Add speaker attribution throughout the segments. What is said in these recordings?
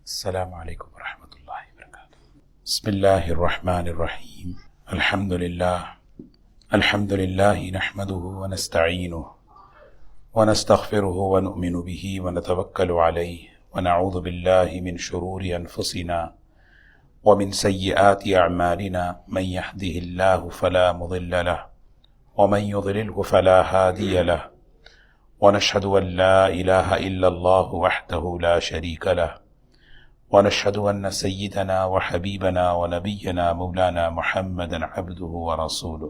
Speaker 1: السلام علیکم ورحمۃ اللہ وبرکاتہ۔ بسم اللہ الرحمن الرحیم۔ الحمد للہ نحمده ونستعینه ونستغفره ونؤمن به ونتوکل علیہ ونعوذ باللہ من شرور انفسنا ومن سیئات اعمالنا، من يهده اللہ فلا مضل له ومن يضلله فلا هادی له، ونشهد ان لا الہ الا اللہ وحدہ لا شریک له، ونشهد أن سيدنا وحبيبنا ونبينا مولانا محمدا عبده ورسوله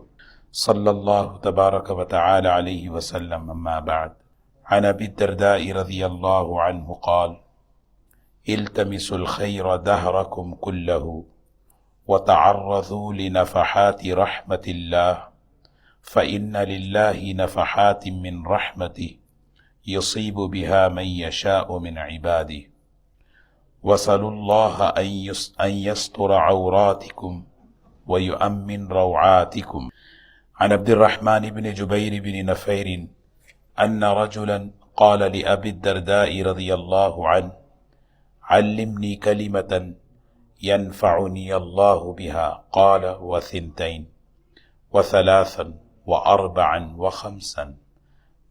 Speaker 1: صلى الله تبارك وتعالى عليه وسلم، أما بعد. عن أبي الدرداء رضي الله عنه قال: التمسوا الخير دهركم كله وتعرضوا لنفحات رحمة الله، فإن لله نفحات من رحمته يصيب بها من يشاء من عباده، وصلوا الله أن يستر عوراتكم ويؤمن روعاتكم. عن عبد الرحمن بن جبير بن نفير أن رجلا قال لأبي الدرداء رضي الله عنه: علمني كلمة ينفعني الله بها. قال: وثنتين وثلاثا وأربعا وخمسا،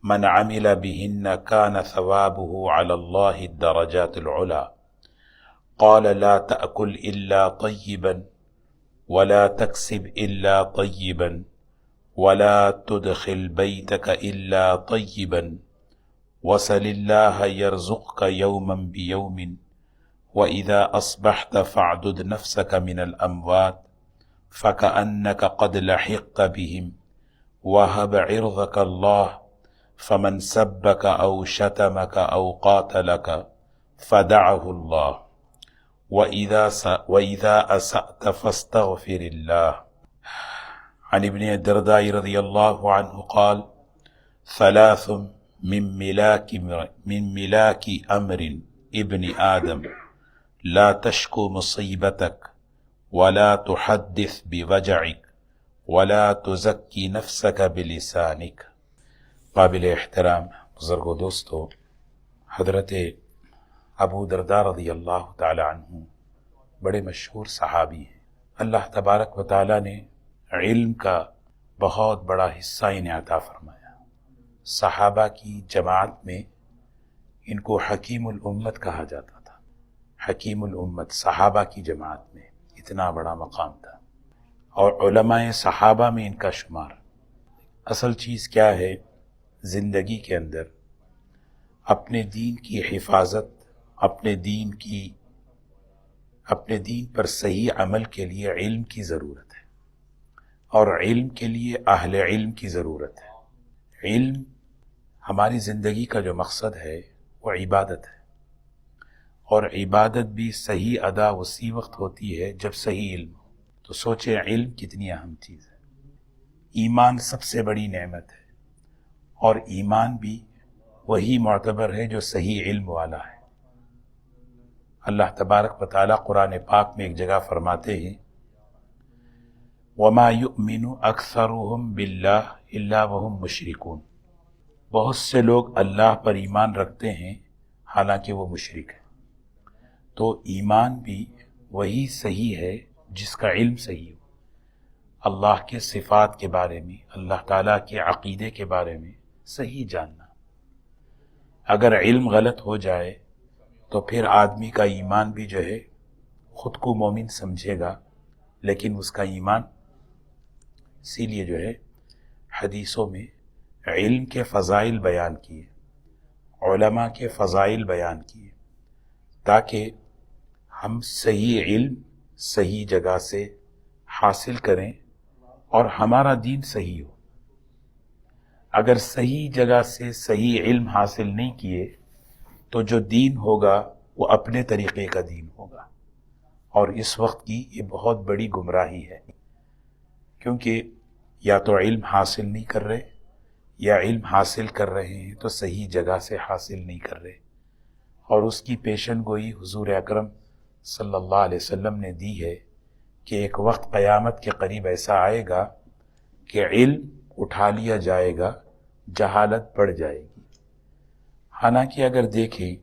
Speaker 1: من عمل بهن كان ثوابه على الله الدرجات العلى. قال: لا تأكل إلا طيبا، ولا تكسب إلا طيبا، ولا تدخل بيتك إلا طيبا، وسل الله يرزقك يوما بيوم، وإذا أصبحت فاعدد نفسك من الأموات فكأنك قد لحقت بهم، وهب عرضك الله، فمن سبك أو شتمك أو قاتلك فدعه الله، وَإِذَا أَسَأْتَ فَاسْتَغْفِرِ اللَّهِ. عن ابن الدرداء رضی اللہ عنہ قال: ثلاث من ملاك أمر ابن آدم، لا تشكو مصيبتك، ولا تحدث بوجعك، ولا تزكي نفسك بلسانك. قابل احترام بزرگ و دوستو، حضرت ابو درداء رضی اللہ تعالی عنہ بڑے مشہور صحابی ہیں۔ اللہ تبارک و تعالی نے علم کا بہت بڑا حصہ انہیں عطا فرمایا۔ صحابہ کی جماعت میں ان کو حکیم الامت کہا جاتا تھا۔ حکیم الامت، صحابہ کی جماعت میں اتنا بڑا مقام تھا، اور علماء صحابہ میں ان کا شمار۔ اصل چیز کیا ہے؟ زندگی کے اندر اپنے دین کی حفاظت، اپنے دین پر صحیح عمل کے لیے علم کی ضرورت ہے، اور علم کے لیے اہل علم کی ضرورت ہے۔ علم ہماری زندگی کا جو مقصد ہے وہ عبادت ہے، اور عبادت بھی صحیح ادا اسی وقت ہوتی ہے جب صحیح علم ہو۔ تو سوچیں علم کتنی اہم چیز ہے۔ ایمان سب سے بڑی نعمت ہے، اور ایمان بھی وہی معتبر ہے جو صحیح علم والا ہے۔ اللہ تبارک و تعالیٰ قرآن پاک میں ایک جگہ فرماتے ہیں: وَمَا يُؤْمِنُ أَكْثَرُهُمْ بِاللَّهِ إِلَّا وَهُمْ مُشْرِكُونَ۔ بہت سے لوگ اللہ پر ایمان رکھتے ہیں حالانکہ وہ مشرک ہیں۔ تو ایمان بھی وہی صحیح ہے جس کا علم صحیح ہو۔ اللہ کے صفات کے بارے میں، اللہ تعالیٰ کے عقیدے کے بارے میں صحیح جاننا۔ اگر علم غلط ہو جائے تو پھر آدمی کا ایمان بھی جو ہے خود کو مومن سمجھے گا، لیکن اس کا ایمان، اسی لیے جو ہے حدیثوں میں علم کے فضائل بیان کیے، علماء کے فضائل بیان کیے، تاکہ ہم صحیح علم صحیح جگہ سے حاصل کریں اور ہمارا دین صحیح ہو۔ اگر صحیح جگہ سے صحیح علم حاصل نہیں کیے تو جو دین ہوگا وہ اپنے طریقے کا دین ہوگا، اور اس وقت کی یہ بہت بڑی گمراہی ہے، کیونکہ یا تو علم حاصل نہیں کر رہے، یا علم حاصل کر رہے ہیں تو صحیح جگہ سے حاصل نہیں کر رہے۔ اور اس کی پیشن گوئی حضور اکرم صلی اللہ علیہ وسلم نے دی ہے کہ ایک وقت قیامت کے قریب ایسا آئے گا کہ علم اٹھا لیا جائے گا، جہالت بڑھ جائے گی۔ حالانکہ اگر دیکھیں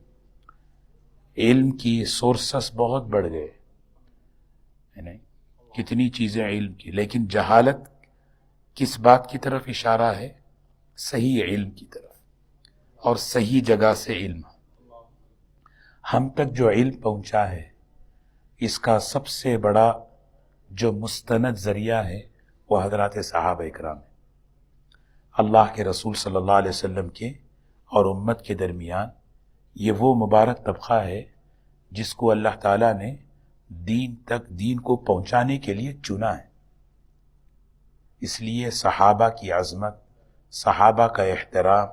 Speaker 1: علم کی سورسز بہت بڑھ گئے، نہیں کتنی چیزیں علم کی، لیکن جہالت کس بات کی طرف اشارہ ہے؟ صحیح علم کی طرف، اور صحیح جگہ سے علم۔ ہم تک جو علم پہنچا ہے اس کا سب سے بڑا جو مستند ذریعہ ہے وہ حضرات صحابہ اکرام ہیں۔ اللہ کے رسول صلی اللہ علیہ وسلم کے اور امت کے درمیان یہ وہ مبارک طبقہ ہے جس کو اللہ تعالیٰ نے دین کو پہنچانے کے لیے چنا ہے۔ اس لیے صحابہ کی عظمت، صحابہ کا احترام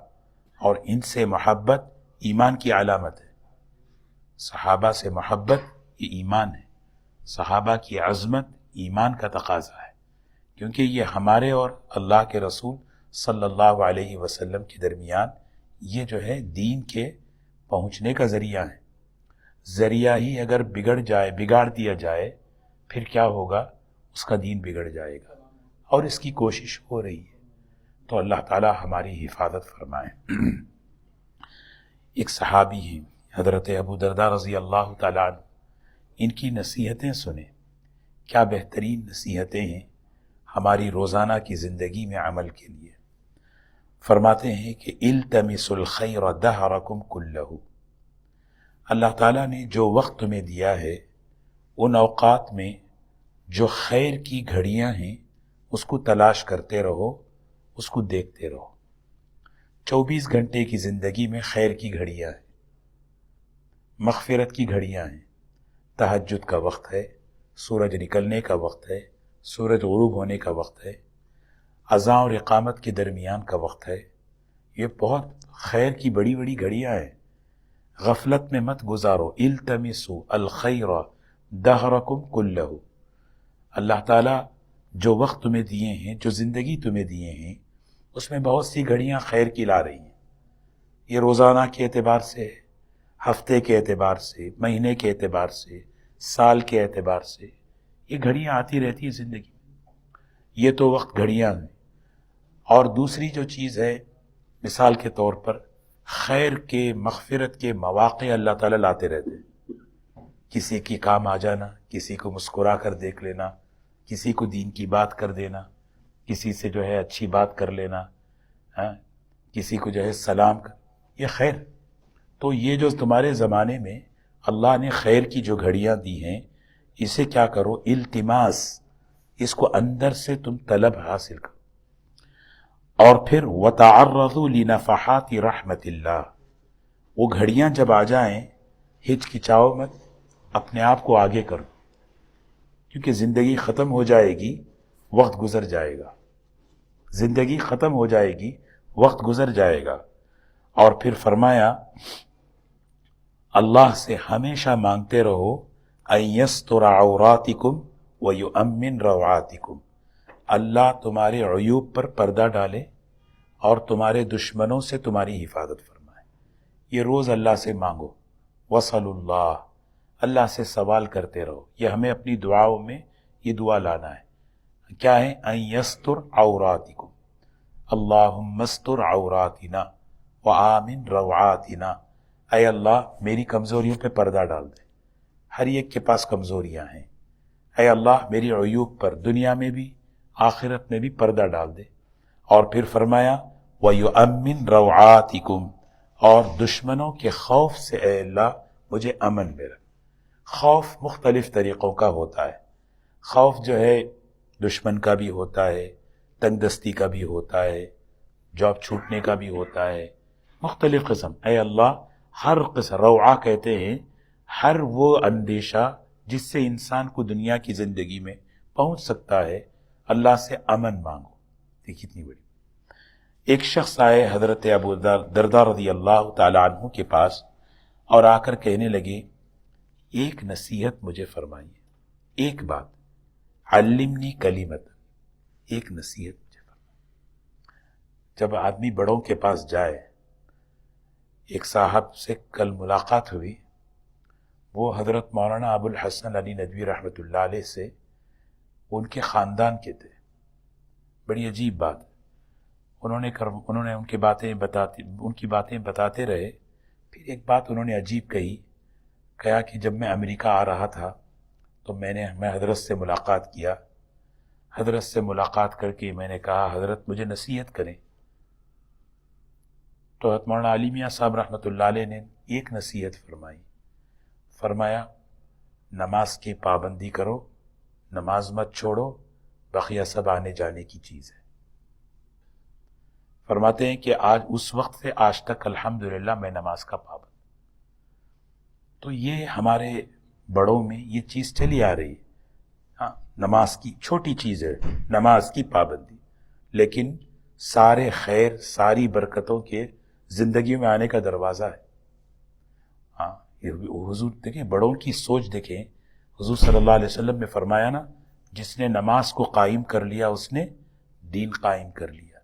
Speaker 1: اور ان سے محبت ایمان کی علامت ہے۔ صحابہ سے محبت یہ ایمان ہے، صحابہ کی عظمت ایمان کا تقاضا ہے، کیونکہ یہ ہمارے اور اللہ کے رسول صلی اللہ علیہ وسلم کے درمیان یہ جو ہے دین کے پہنچنے کا ذریعہ ہے۔ ذریعہ ہی اگر بگاڑ دیا جائے پھر کیا ہوگا؟ اس کا دین بگڑ جائے گا، اور اس کی کوشش ہو رہی ہے۔ تو اللہ تعالی ہماری حفاظت فرمائے۔ ایک صحابی ہیں حضرت ابو درداء رضی اللہ تعالیٰ عنہ، ان کی نصیحتیں سنیں، کیا بہترین نصیحتیں ہیں ہماری روزانہ کی زندگی میں عمل کے لیے۔ فرماتے ہیں کہ التمسوا الخیر دہرکم کلہ، اللہ تعالیٰ نے جو وقت تمہیں دیا ہے ان اوقات میں جو خیر کی گھڑیاں ہیں اس کو تلاش کرتے رہو، اس کو دیکھتے رہو۔ 24 گھنٹے کی زندگی میں خیر کی گھڑیاں ہیں، مغفرت کی گھڑیاں ہیں۔ تہجد کا وقت ہے، سورج نکلنے کا وقت ہے، سورج غروب ہونے کا وقت ہے، اذان اور اقامت کے درمیان کا وقت ہے۔ یہ بہت خیر کی بڑی بڑی گھڑیاں ہیں، غفلت میں مت گزارو۔ التمسوا الخیر دہرکم کلہ، اللہ تعالیٰ جو وقت تمہیں دیے ہیں، جو زندگی تمہیں دیے ہیں، اس میں بہت سی گھڑیاں خیر کی لا رہی ہیں۔ یہ روزانہ کے اعتبار سے، ہفتے کے اعتبار سے، مہینے کے اعتبار سے، سال کے اعتبار سے یہ گھڑیاں آتی رہتی ہیں زندگی میں۔ یہ تو وقت گھڑیاں ہیں۔ اور دوسری جو چیز ہے، مثال کے طور پر خیر کے، مغفرت کے مواقع اللہ تعالیٰ لاتے رہتے ہیں۔ کسی کی کام آ جانا، کسی کو مسکرا کر دیکھ لینا، کسی کو دین کی بات کر دینا، کسی سے جو ہے اچھی بات کر لینا، کسی کو جو ہے سلام کر، یہ خیر۔ تو یہ جو تمہارے زمانے میں اللہ نے خیر کی جو گھڑیاں دی ہیں، اسے کیا کرو؟ التماس، اس کو اندر سے تم طلب حاصل کرو۔ اور پھر وَتَعَرَّضُوا لِنَفَحَاتِ رَحْمَةِ اللَّهِ، وہ گھڑیاں جب آ جائیں ہچکچاؤ مت، اپنے آپ کو آگے کرو، کیونکہ زندگی ختم ہو جائے گی، وقت گزر جائے گا۔ زندگی ختم ہو جائے گی، وقت گزر جائے گا۔ اور پھر فرمایا اللہ سے ہمیشہ مانگتے رہو ان یستر عوراتکم ویؤمن روعاتکم، اللہ تمہارے عیوب پر پردہ ڈالے اور تمہارے دشمنوں سے تمہاری حفاظت فرمائے۔ یہ روز اللہ سے مانگو، وصل اللہ، اللہ سے سوال کرتے رہو۔ یہ ہمیں اپنی دعاؤں میں یہ دعا لانا ہے۔ کیا ہے؟ ان یستر عوراتکم، اللہم استر عوراتنا وآمن روعاتنا، اے اللہ میری کمزوریوں پہ پردہ ڈال دے۔ ہر ایک کے پاس کمزوریاں ہیں، اے اللہ میری عیوب پر دنیا میں بھی آخرت میں بھی پردہ ڈال دے۔ اور پھر فرمایا وَيُؤَمِّن رَوْعَاتِكُمْ، اور دشمنوں کے خوف سے اے اللہ مجھے امن میں رکھ۔ خوف مختلف طریقوں کا ہوتا ہے۔ خوف جو ہے دشمن کا بھی ہوتا ہے، تنگ دستی کا بھی ہوتا ہے، جاب چھوٹنے کا بھی ہوتا ہے، مختلف قسم۔ اے اللہ ہر قسم، روعہ کہتے ہیں ہر وہ اندیشہ جس سے انسان کو دنیا کی زندگی میں پہنچ سکتا ہے، اللہ سے امن مانگو۔ دیکھیے کتنی بڑی۔ ایک شخص آئے حضرت ابو درداء رضی اللہ تعالی عنہ کے پاس اور آ کر کہنے لگے ایک نصیحت مجھے فرمائیے، ایک بات، علمنی کلمت، ایک نصیحت مجھے فرمائیے۔ جب آدمی بڑوں کے پاس جائے، ایک صاحب سے کل ملاقات ہوئی، وہ حضرت مولانا ابو الحسن علی ندوی رحمۃ اللہ علیہ سے ان کے خاندان کے تھے۔ بڑی عجیب بات، انہوں نے ان کی باتیں بتاتے رہے۔ پھر ایک بات انہوں نے عجیب کہی، کہا کہ جب میں امریکہ آ رہا تھا تو میں حضرت سے ملاقات کیا. حضرت سے ملاقات کر کے میں نے کہا حضرت مجھے نصیحت کریں. تو حضرت مولانا علی میاں صاحب رحمۃ اللہ علیہ نے ایک نصیحت فرمائی. فرمایا نماز کی پابندی کرو، نماز مت چھوڑو، بقیہ سب آنے جانے کی چیز ہے. فرماتے ہیں کہ آج اس وقت سے آج تک الحمدللہ میں نماز کا پابند. تو یہ ہمارے بڑوں میں یہ چیز چلی آ رہی ہے. ہاں نماز کی چھوٹی چیز ہے نماز کی پابندی، لیکن سارے خیر ساری برکتوں کے زندگی میں آنے کا دروازہ ہے. ہاں حضور دیکھیں، بڑوں کی سوچ دیکھیں. حضور صلی اللہ علیہ وسلم نے فرمایا نا، جس نے نماز کو قائم کر لیا اس نے دین قائم کر لیا.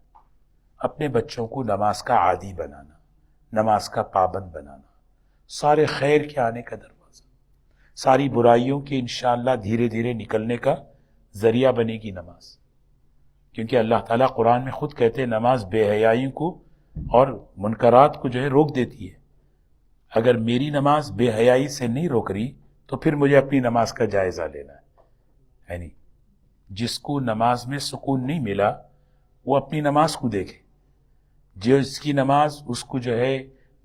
Speaker 1: اپنے بچوں کو نماز کا عادی بنانا، نماز کا پابند بنانا، سارے خیر کے آنے کا دروازہ، ساری برائیوں کے انشاءاللہ دھیرے دھیرے نکلنے کا ذریعہ بنے گی نماز. کیونکہ اللہ تعالیٰ قرآن میں خود کہتے ہیں نماز بے حیائی کو اور منکرات کو جو ہے روک دیتی ہے. اگر میری نماز بے حیائی سے نہیں روک رہی تو پھر مجھے اپنی نماز کا جائزہ لینا ہے. یعنی جس کو نماز میں سکون نہیں ملا وہ اپنی نماز کو دیکھے. جس کی نماز اس کو جو ہے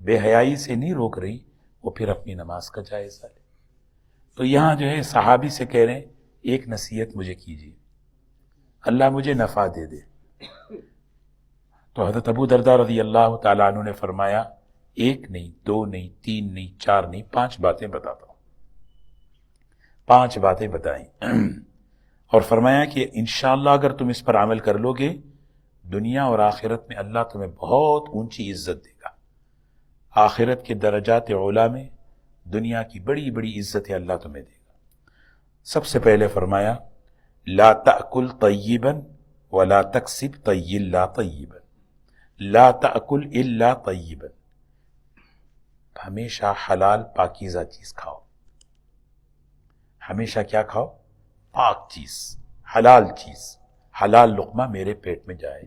Speaker 1: بے حیائی سے نہیں روک رہی وہ پھر اپنی نماز کا جائزہ لے. تو یہاں جو ہے صحابی سے کہہ رہے ہیں ایک نصیحت مجھے کیجیے، اللہ مجھے نفع دے دے. تو حضرت ابو درداء رضی اللہ تعالیٰ عنہ نے فرمایا ایک نہیں، دو نہیں، تین نہیں، چار نہیں، 5 باتیں بتاتا ہوں. 5 باتیں بتائیں اور فرمایا کہ انشاءاللہ اگر تم اس پر عمل کر لو گے دنیا اور آخرت میں اللہ تمہیں بہت اونچی عزت دے گا. آخرت کے درجات علا میں دنیا کی بڑی بڑی عزتیں اللہ تمہیں دے گا. سب سے پہلے فرمایا لا تأکل طیبا ولا تکسب طیلا طیبا. لا تأکل الا طیبا، ہمیشہ حلال پاکیزہ چیز کھاؤ. ہمیشہ کیا کھاؤ؟ پاک چیز، حلال چیز، حلال لقمہ میرے پیٹ میں جائے،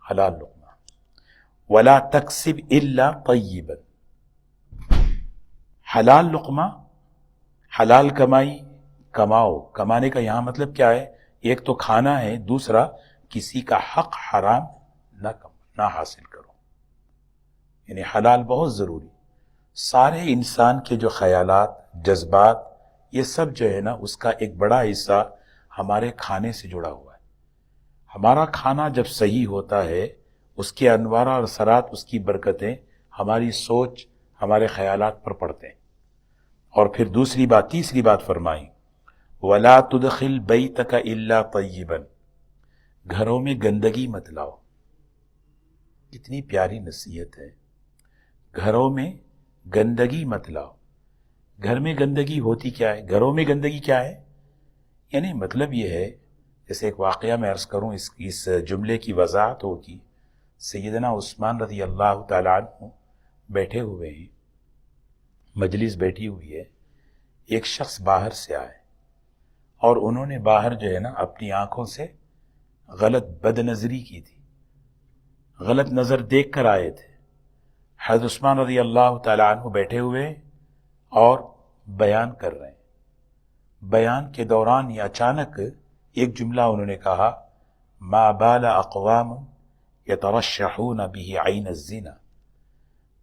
Speaker 1: حلال لقمہ. ولا تکسب الا طیبا، حلال لقمہ، حلال کمائی کماؤ. کمانے کا یہاں مطلب کیا ہے؟ ایک تو کھانا ہے، دوسرا کسی کا حق حرام نہ حاصل کرو. یعنی حلال بہت ضروری. سارے انسان کے جو خیالات، جذبات، یہ سب جو ہے نا اس کا ایک بڑا حصہ ہمارے کھانے سے جڑا ہوا ہے. ہمارا کھانا جب صحیح ہوتا ہے اس کے انوار اور اثرات، اس کی برکتیں ہماری سوچ، ہمارے خیالات پر پڑتے ہیں. اور پھر تیسری بات فرمائی وَلَا تُدْخِلْ بَيْتَكَ إِلَّا طَيِّبًا، گھروں میں گندگی مت لاؤ. کتنی پیاری نصیحت ہے، گھروں میں گندگی مت لاؤ. گھر میں گندگی ہوتی کیا ہے؟ گھروں میں گندگی کیا ہے؟ یعنی مطلب یہ ہے، جیسے ایک واقعہ میں عرض کروں، اس جملے کی وضاحت ہوگی. سیدنا عثمان رضی اللہ تعالیٰ عنہ بیٹھے ہوئے ہیں، مجلس بیٹھی ہوئی ہے. ایک شخص باہر سے آئے اور انہوں نے باہر جو ہے نا اپنی آنکھوں سے غلط بد نظری کی تھی، غلط نظر دیکھ کر آئے تھے. حضرت عثمان رضی اللہ تعالیٰ عنہ بیٹھے ہوئے اور بیان کر رہے ہیں. بیان کے دوران یہ اچانک ایک جملہ انہوں نے کہا ما بال اقوام یترشحون به عین الزنا.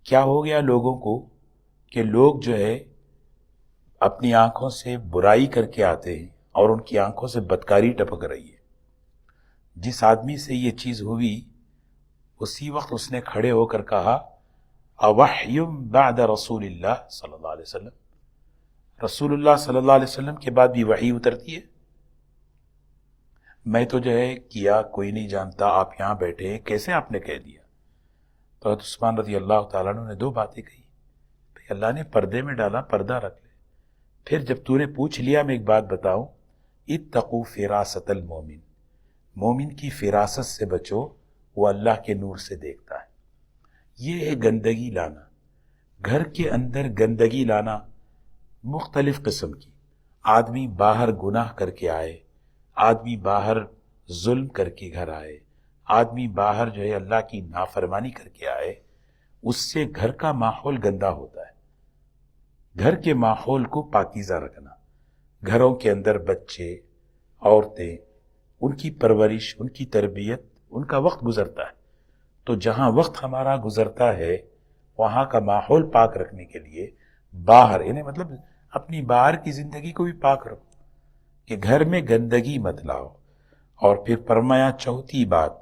Speaker 1: کیا ہو گیا لوگوں کو کہ لوگ جو ہے اپنی آنکھوں سے برائی کر کے آتے ہیں اور ان کی آنکھوں سے بدکاری ٹپک رہی ہے. جس آدمی سے یہ چیز ہوئی اسی وقت اس نے کھڑے ہو کر کہا اوحی بعد رسول اللہ صلی اللہ علیہ وسلم، رسول اللہ صلی اللہ علیہ وسلم کے بعد بھی وحی اترتی ہے؟ میں تو جو ہے کیا کوئی نہیں جانتا، آپ یہاں بیٹھے ہیں، کیسے آپ نے کہہ دیا؟ تو حضرت عثمان رضی اللہ تعالیٰ عنہ نے 2 باتیں کہی. بھئی اللہ نے پردے میں ڈالا، پردہ رکھ لے. پھر جب تو نے پوچھ لیا میں ایک بات بتاؤں، اتقوا فراست المومن، مومن کی فراست سے بچو، وہ اللہ کے نور سے دیکھتا ہے. یہ ہے گندگی لانا، گھر کے اندر گندگی لانا مختلف قسم کی. آدمی باہر گناہ کر کے آئے، آدمی باہر ظلم کر کے گھر آئے، آدمی باہر جو ہے اللہ کی نافرمانی کر کے آئے، اس سے گھر کا ماحول گندا ہوتا ہے. گھر کے ماحول کو پاکیزہ رکھنا، گھروں کے اندر بچے، عورتیں، ان کی پرورش، ان کی تربیت، ان کا وقت گزرتا ہے، تو جہاں وقت ہمارا گزرتا ہے وہاں کا ماحول پاک رکھنے کے لیے باہر، یعنی مطلب اپنی باہر کی زندگی کو بھی پاک رکھو کہ گھر میں گندگی مت لاؤ۔ اور پھر فرمایا چوتھی بات،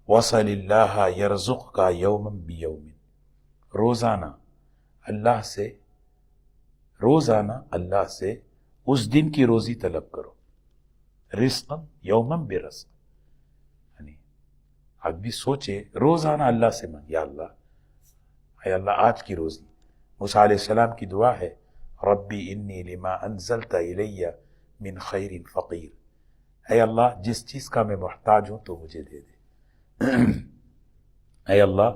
Speaker 1: وصل اللہ یرزق کا یوم بیوم، روزانہ اللہ سے اس دن کی روزی طلب کرو، رزقا یومم برزق، یعنی آدمی سوچے روزانہ اللہ سے مانگ، یا اللہ، اے اللہ آج کی روزی۔ موسیٰ علیہ السلام کی دعا ہے، ربی انی لما انزلت الی من خیر فقیر، اے اللہ جس چیز کا میں محتاج ہوں تو مجھے دے دے، اے اللہ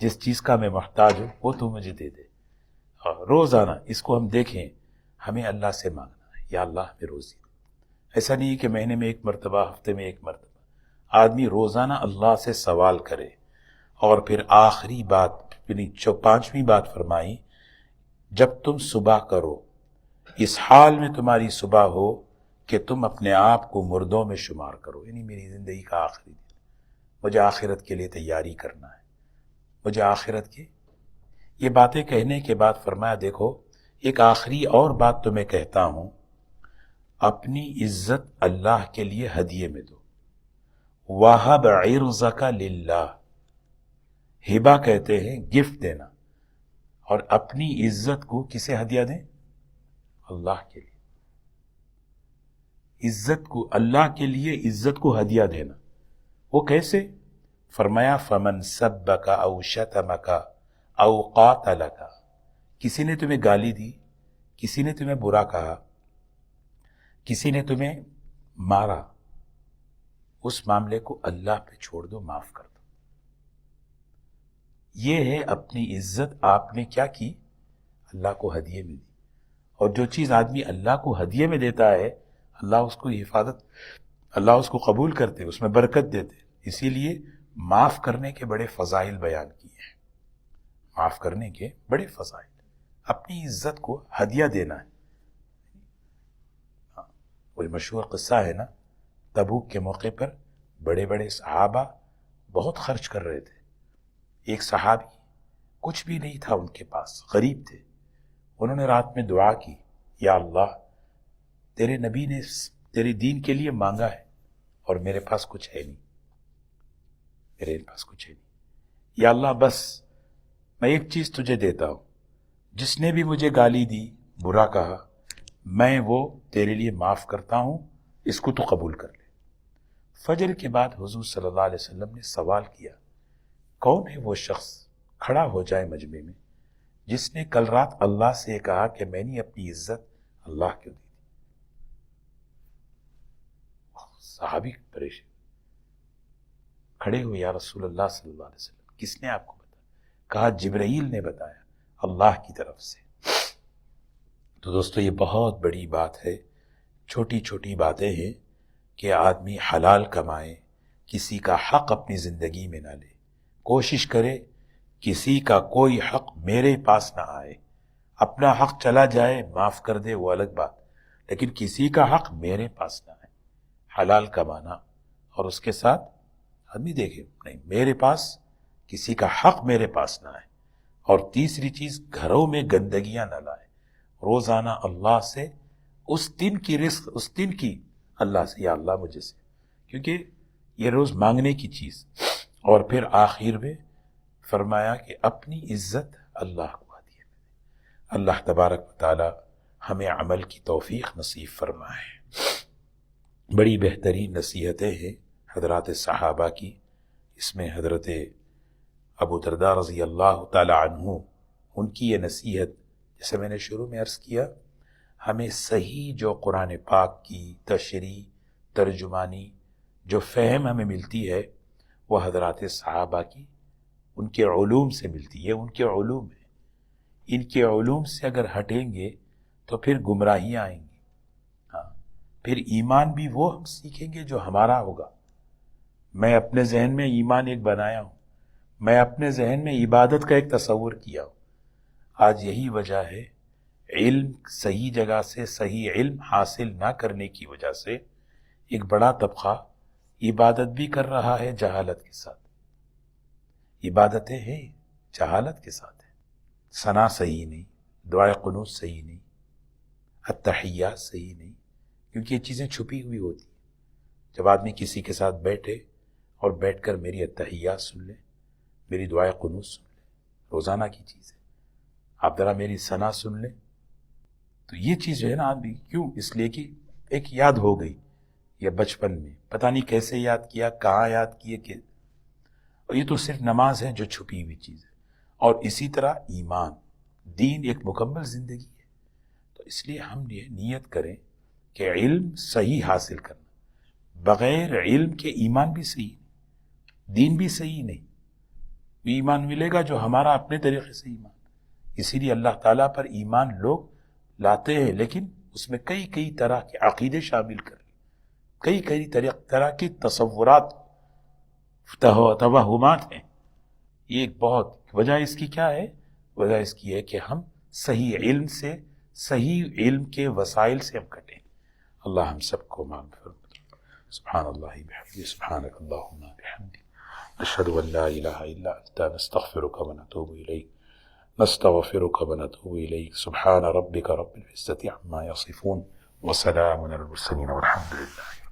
Speaker 1: جس چیز کا میں محتاج ہوں وہ تو مجھے دے دے۔ اور روزانہ اس کو ہم دیکھیں، ہمیں اللہ سے مانگنا ہے، یا اللہ ہمیں روزی دے۔ ایسا نہیں کہ مہینے میں ایک مرتبہ، ہفتے میں ایک مرتبہ، آدمی روزانہ اللہ سے سوال کرے۔ اور پھر آخری بات، یعنی پانچویں بات فرمائی، جب تم صبح کرو، اس حال میں تمہاری صبح ہو کہ تم اپنے آپ کو مردوں میں شمار کرو، یعنی میری زندگی کا آخری دن، مجھے آخرت کے لیے تیاری کرنا ہے، مجھے آخرت کی یہ باتیں کہنے کے بعد فرمایا دیکھو ایک آخری اور بات تمہیں کہتا ہوں، اپنی عزت اللہ کے لیے ہدیے میں دو، وَهَبْ عِرْضَكَ لِلَّهِ، ہبہ کہتے ہیں گفٹ دینا، اور اپنی عزت کو کسے ہدیہ دیں؟ اللہ کے لیے، عزت کو اللہ کے لیے، عزت کو ہدیہ دینا۔ وہ کیسے؟ فرمایا فَمَنْ سَبَّكَ أَوْ شَتَمَكَ أَوْ قَاتَلَكَ، کسی نے تمہیں گالی دی، کسی نے تمہیں برا کہا، کسی نے تمہیں مارا، اس معاملے کو اللہ پہ چھوڑ دو، معاف کر دو۔ یہ ہے اپنی عزت آپ نے کیا کی؟ اللہ کو ہدیے میں دی۔ اور جو چیز آدمی اللہ کو ہدیے میں دیتا ہے، اللہ اس کو حفاظت، اللہ اس کو قبول کرتے، اس میں برکت دیتے۔ اسی لیے معاف کرنے کے بڑے فضائل بیان کیے ہیں، معاف کرنے کے بڑے فضائل، اپنی عزت کو ہدیہ دینا ہے۔ وہی مشہور قصہ ہے نا، تبوک کے موقع پر بڑے بڑے صحابہ بہت خرچ کر رہے تھے، ایک صحابی کچھ بھی نہیں تھا ان کے پاس، غریب تھے، انہوں نے رات میں دعا کی، یا اللہ تیرے نبی نے تیرے دین کے لیے مانگا ہے اور میرے پاس کچھ ہے نہیں، میرے پاس کچھ ہے نہیں، یا اللہ بس میں ایک چیز تجھے دیتا ہوں، جس نے بھی مجھے گالی دی، برا کہا، میں وہ تیرے لیے معاف کرتا ہوں، اس کو تو قبول کر لے۔ فجر کے بعد حضور صلی اللہ علیہ وسلم نے سوال کیا، کون ہے وہ شخص کھڑا ہو جائے مجمع میں جس نے کل رات اللہ سے یہ کہا کہ میں نے اپنی عزت اللہ کو دی تھی؟ صحابی پریشان کھڑے ہوئے، یا رسول اللہ صلی اللہ علیہ وسلم کس نے آپ کو بتایا؟ کہا جبرائیل نے بتایا، اللہ کی طرف سے۔ تو دوستو یہ بہت بڑی بات ہے، چھوٹی چھوٹی باتیں ہیں کہ آدمی حلال کمائے، کسی کا حق اپنی زندگی میں نہ لے، کوشش کرے کسی کا کوئی حق میرے پاس نہ آئے، اپنا حق چلا جائے معاف کر دے وہ الگ بات، لیکن کسی کا حق میرے پاس نہ آئے، حلال کمانا، اور اس کے ساتھ آدمی دیکھے نہیں میرے پاس کسی کا حق میرے پاس نہ آئے۔ اور تیسری چیز، گھروں میں گندگیاں نہ لائے، روزانہ اللہ سے اس دن کی رزق، اس دن کی اللہ سے، یا اللہ مجھے سے، کیونکہ یہ روز مانگنے کی چیز۔ اور پھر آخر میں فرمایا کہ اپنی عزت اللہ کو ہدیہ میں دے۔ اللہ تبارک و تعالی ہمیں عمل کی توفیق نصیب فرمائے۔ بڑی بہترین نصیحتیں ہیں حضرات صحابہ کی، اس میں حضرت ابو درداء رضی اللہ تعالی عنہ، ان کی یہ نصیحت، جیسے میں نے شروع میں عرض کیا، ہمیں صحیح جو قرآن پاک کی تشریح، ترجمانی، جو فہم ہمیں ملتی ہے وہ حضرات صحابہ کی ان کے علوم سے ملتی ہے، ان کے علوم ہیں۔ ان کے علوم سے اگر ہٹیں گے تو پھر گمراہیاں آئیں گی، پھر ایمان بھی وہ ہم سیکھیں گے جو ہمارا ہوگا۔ میں اپنے ذہن میں ایمان ایک بنایا ہوں، میں اپنے ذہن میں عبادت کا ایک تصور کیا ہوں۔ آج یہی وجہ ہے علم صحیح جگہ سے صحیح علم حاصل نہ کرنے کی وجہ سے ایک بڑا طبقہ عبادت بھی کر رہا ہے جہالت کے ساتھ. عبادتیں ہیں جہالت کے ساتھ ہے. ثنا صحیح نہیں، دعائے قنوت صحیح نہیں، التحیات صحیح نہیں، کیونکہ یہ چیزیں چھپی ہوئی ہوتی ہیں. جب آدمی کسی کے ساتھ بیٹھے اور بیٹھ کر میری التحیات سن لے، میری دعائے قنوت سن لے، روزانہ کی چیز ہے، آپ ذرا میری ثنا سن لیں، تو یہ چیز جو ہے نا آدمی کیوں، اس لیے کہ ایک یاد ہو گئی یا بچپن میں پتہ نہیں کیسے یاد کیا، کہاں یاد کیے کہ، اور یہ تو صرف نماز ہے جو چھپی ہوئی چیز ہے. اور اسی طرح ایمان، دین ایک مکمل زندگی ہے. تو اس لیے ہم یہ نیت کریں کہ علم صحیح حاصل کرنا. بغیر علم کے ایمان بھی صحیح نہیں، دین بھی صحیح نہیں. ایمان ملے گا جو ہمارا اپنے طریقے سے ایمان. اسی لیے اللہ تعالیٰ پر ایمان لوگ لاتے ہیں، لیکن اس میں کئی طرح کے عقیدے شامل کر لیں، کئی طرح کے تصورات، توہمات ہیں. یہ ایک بہت وجہ اس کی کیا ہے؟ وجہ اس کی ہے کہ ہم صحیح علم سے، صحیح علم کے وسائل سے ہم کٹیں. اللہ ہم سب کو معاف فرمائے. سبحان اللہ بحمدہ، سبحانک اللہم بحمدک، نشہد ان لا الہ الا انت، نستغفرک ونتوب الیک، نستغفرک ونتوب الیک. سبحان ربک رب العزة عما یصفون، وسلام علی المرسلین، والحمد للہ.